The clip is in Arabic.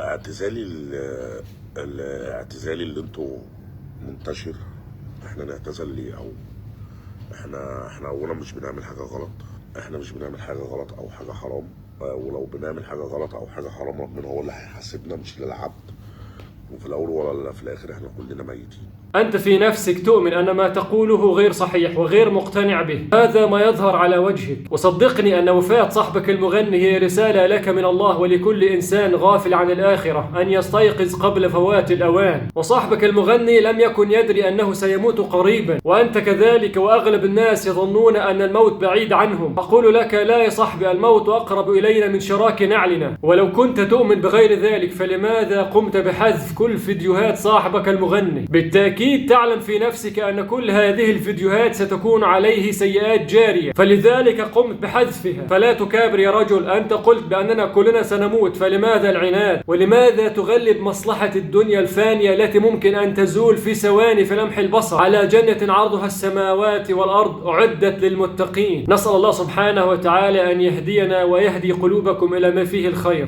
اعتزالي الاعتزالي اللي انتوا منتشر. احنا نعتزل ليه؟ او احنا اولا مش بنعمل حاجه غلط. احنا مش بنعمل حاجه غلط او حاجه حرام. ولو بنعمل حاجه غلط او حاجه حرام ربنا هو اللي هيحاسبنا مش للعبد. وفي الاول ولا في الاخر احنا كلنا ميتين. أنت في نفسك تؤمن أن ما تقوله غير صحيح وغير مقتنع به، هذا ما يظهر على وجهك. وصدقني أن وفاة صاحبك المغني هي رسالة لك من الله ولكل إنسان غافل عن الآخرة أن يستيقظ قبل فوات الأوان. وصاحبك المغني لم يكن يدري أنه سيموت قريبا، وأنت كذلك، وأغلب الناس يظنون أن الموت بعيد عنهم. أقول لك لا يا صاحبي، الموت أقرب إلينا من شراك نعلنا. ولو كنت تؤمن بغير ذلك فلماذا قمت بحذف كل فيديوهات صاحبك المغني؟ بالتأكيد تعلم في نفسك أن كل هذه الفيديوهات ستكون عليه سيئات جارية، فلذلك قمت بحذفها. فلا تكابر يا رجل، أنت قلت بأننا كلنا سنموت، فلماذا العناد؟ ولماذا تغلب مصلحة الدنيا الفانية التي ممكن أن تزول في ثواني في لمح البصر على جنة عرضها السماوات والأرض أعدت للمتقين؟ نسأل الله سبحانه وتعالى أن يهدينا ويهدي قلوبكم إلى ما فيه الخير.